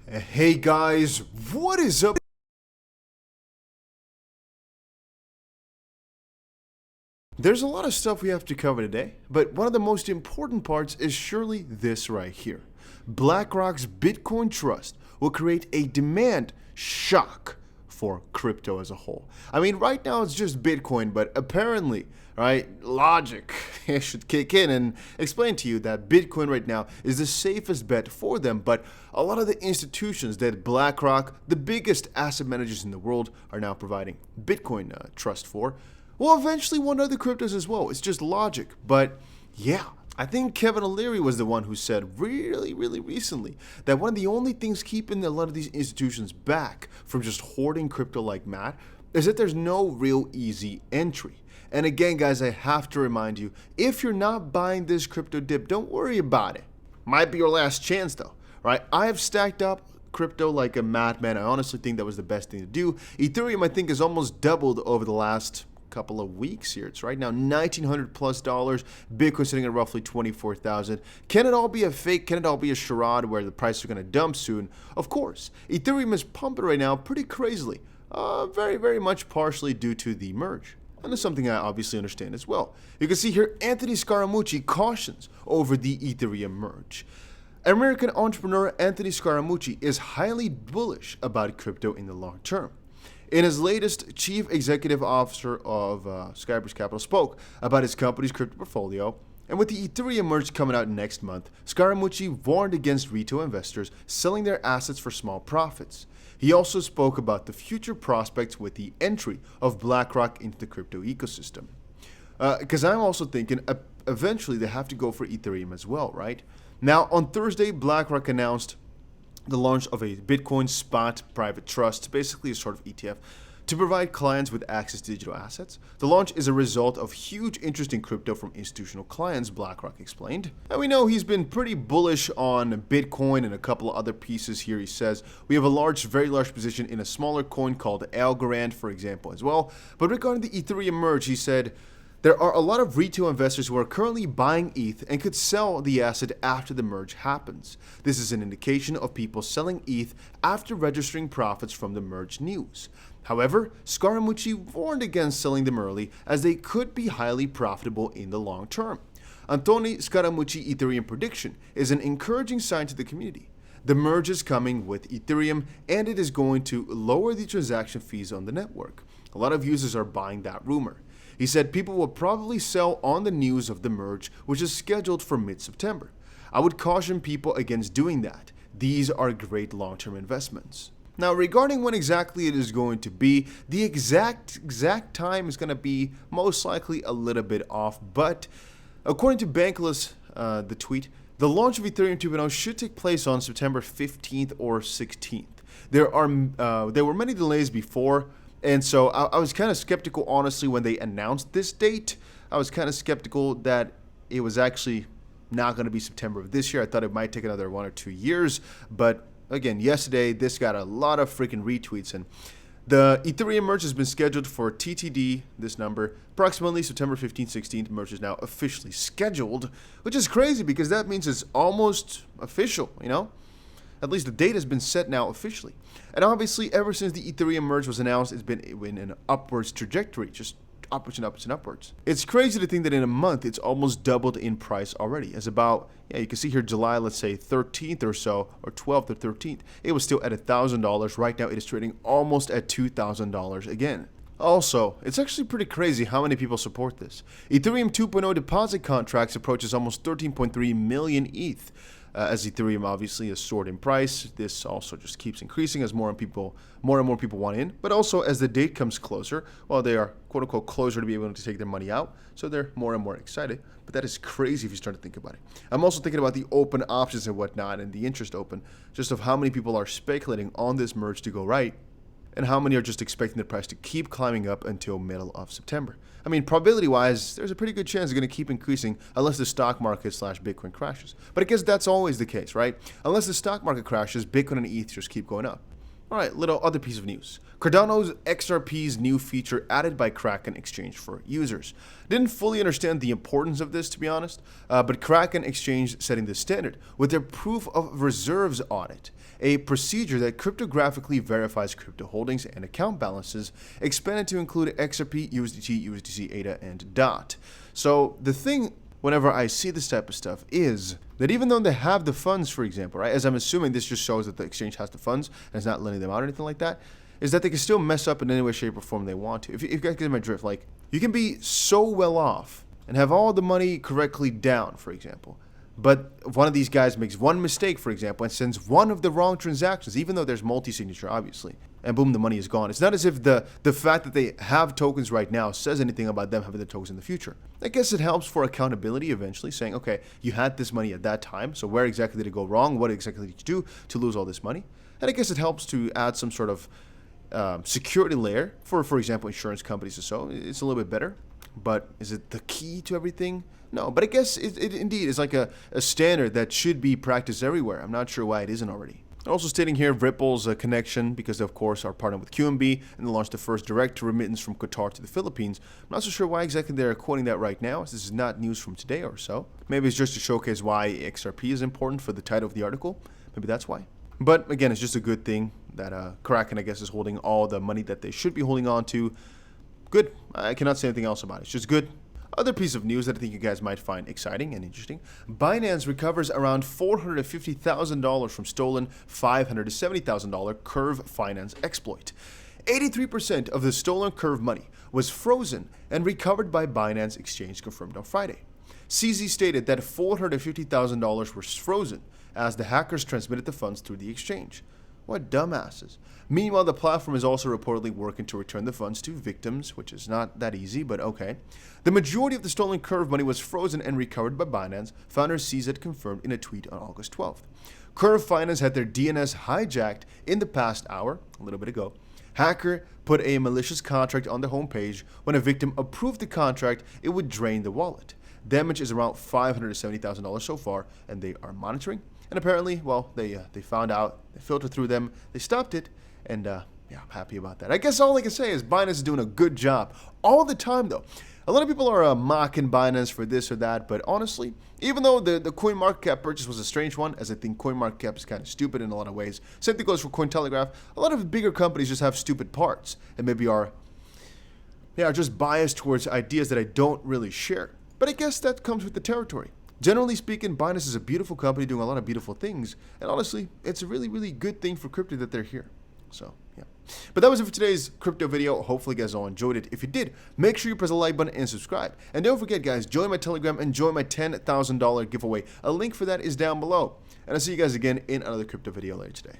Hey guys, what is up? There's a lot of stuff we have to cover today, but one of the most important parts is surely this right here. BlackRock's Bitcoin Trust will create a demand shock for crypto as a whole. I mean, right now it's just Bitcoin, but apparently, right, logic should kick in and explain to you that Bitcoin right now is the safest bet for them. But a lot of the institutions that BlackRock, the biggest asset managers in the world, are now providing Bitcoin trust for, will eventually want other cryptos as well. It's just logic. But yeah, I think Kevin O'Leary was the one who said really recently that one of the only things keeping a lot of these institutions back from just hoarding crypto like Matt is that there's no real easy entry. And again, guys, I have to remind you, if you're not buying this crypto dip, don't worry about it. Might be your last chance though, right? I have stacked up crypto like a madman. I honestly think that was the best thing to do. Ethereum, I think, has almost doubled over the last couple of weeks here. It's right now $1,900 plus. Bitcoin sitting at roughly 24,000. Can it all be a fake? Can it all be a charade where the prices are going to dump soon? Of course. Ethereum is pumping right now pretty crazily. Very much partially due to the merge. And that's something I obviously understand as well. You can see here Anthony Scaramucci cautions over the Ethereum merge. American entrepreneur Anthony Scaramucci is highly bullish about crypto in the long term. In his latest, Chief Executive Officer of Skybridge Capital spoke about his company's crypto portfolio, and with the Ethereum merge coming out next month, Scaramucci warned against retail investors selling their assets for small profits. He also spoke about the future prospects with the entry of BlackRock into the crypto ecosystem. Because I'm also thinking eventually they have to go for Ethereum as well, right? Now, on Thursday, BlackRock announced the launch of a Bitcoin spot private trust, basically a sort of ETF, to provide clients with access to digital assets. The launch is a result of huge interest in crypto from institutional clients, BlackRock explained. And we know he's been pretty bullish on Bitcoin and a couple of other pieces here. He says, we have a very large position in a smaller coin called Algorand, for example, as well. But regarding the Ethereum merge, he said, there are a lot of retail investors who are currently buying ETH and could sell the asset after the merge happens. This is an indication of people selling ETH after registering profits from the merge news. However, Scaramucci warned against selling them early as they could be highly profitable in the long term. Anthony Scaramucci Ethereum prediction is an encouraging sign to the community. The merge is coming with Ethereum and it is going to lower the transaction fees on the network. A lot of users are buying that rumor. He said people will probably sell on the news of the merge, which is scheduled for mid-September. I would caution people against doing that. These are great long-term investments. Now, regarding when exactly it is going to be, the exact time is going to be most likely a little bit off, but according to Bankless, the tweet, the launch of Ethereum 2.0 should take place on September 15th or 16th. There were many delays before. And so I was kind of skeptical, honestly, when they announced this date. I was kind of skeptical that it was actually not going to be September of this year. I thought it might take another 1 or 2 years. But again, yesterday, this got a lot of freaking retweets. And the Ethereum merge has been scheduled for TTD, this number, approximately September 15th, 16th. Merge is now officially scheduled, which is crazy because that means it's almost official, you know? At least the date has been set now officially. And obviously, ever since the Ethereum merge was announced, it's been in an upwards trajectory, just upwards and upwards and upwards. It's crazy to think that in a month, it's almost doubled in price already. As about, you can see here July, let's say 13th or so, or 12th or 13th, it was still at $1,000. Right now, it is trading almost at $2,000 again. Also, it's actually pretty crazy how many people support this. Ethereum 2.0 deposit contracts approaches almost 13.3 million ETH. As Ethereum obviously is soared in price, this also just keeps increasing as more and more people want in. But also as the date comes closer, well, they are quote unquote closer to be able to take their money out, so they're more and more excited. But that is crazy if you start to think about it. I'm also thinking about the open options and whatnot, and the interest open, just of how many people are speculating on this merge to go right, and how many are just expecting the price to keep climbing up until middle of September. I mean, probability-wise, there's a pretty good chance it's going to keep increasing unless the stock market / Bitcoin crashes. But I guess that's always the case, right? Unless the stock market crashes, Bitcoin and ETH just keep going up. Alright, little other piece of news. Cardano's XRP's new feature added by Kraken Exchange for users. Didn't fully understand the importance of this, to be honest, but Kraken Exchange setting the standard with their proof of reserves audit, a procedure that cryptographically verifies crypto holdings and account balances, expanded to include XRP, USDT, USDC, ADA, and DOT. So the thing whenever I see this type of stuff is that even though they have the funds, for example, right, as I'm assuming this just shows that the exchange has the funds and is not lending them out or anything like that, is that they can still mess up in any way, shape, or form they want to. If you guys get my drift, like, you can be so well off and have all the money correctly down, for example, but one of these guys makes one mistake, for example, and sends one of the wrong transactions, even though there's multi-signature, obviously, and boom, the money is gone. It's not as if the fact that they have tokens right now says anything about them having the tokens in the future. I guess it helps for accountability eventually, saying, okay, you had this money at that time, so where exactly did it go wrong? What exactly did you do to lose all this money? And I guess it helps to add some sort of security layer for example, insurance companies or so. It's a little bit better, but is it the key to everything? No, but I guess it indeed is like a standard that should be practiced everywhere. I'm not sure why it isn't already. Also stating here Ripple's connection, because they, of course, are partnered with QNB and they launched the first direct remittance from Qatar to the Philippines. I'm not so sure why exactly they're quoting that right now, as this is not news from today or so. Maybe it's just to showcase why XRP is important for the title of the article. Maybe that's why. But again, it's just a good thing that Kraken, I guess, is holding all the money that they should be holding on to. Good. I cannot say anything else about it. It's just good. Other piece of news that I think you guys might find exciting and interesting. Binance recovers around $450,000 from stolen $500 to $70,000 Curve Finance exploit. 83% of the stolen Curve money was frozen and recovered by Binance Exchange, confirmed on Friday. CZ stated that $450,000 was frozen as the hackers transmitted the funds through the exchange. What dumbasses. Meanwhile, the platform is also reportedly working to return the funds to victims, which is not that easy, but okay. The majority of the stolen Curve money was frozen and recovered by Binance, founder CZ confirmed in a tweet on August 12th. Curve Finance had their DNS hijacked in the past hour, a little bit ago. Hacker put a malicious contract on the homepage. When a victim approved the contract, it would drain the wallet. Damage is around $570,000 so far, and they are monitoring. And apparently, well, they found out, they filtered through them, they stopped it, and yeah, I'm happy about that. I guess all I can say is Binance is doing a good job all the time, though. A lot of people are mocking Binance for this or that, but honestly, even though the CoinMarketCap purchase was a strange one, as I think CoinMarketCap is kind of stupid in a lot of ways, same thing goes for Cointelegraph. A lot of bigger companies just have stupid parts, and maybe are just biased towards ideas that I don't really share. But I guess that comes with the territory. Generally speaking, Binance is a beautiful company doing a lot of beautiful things, and honestly, it's a really, really good thing for crypto that they're here. So, yeah. But that was it for today's crypto video. Hopefully you guys all enjoyed it. If you did, make sure you press the like button and subscribe. And don't forget, guys, join my Telegram and join my $10,000 giveaway. A link for that is down below. And I'll see you guys again in another crypto video later today.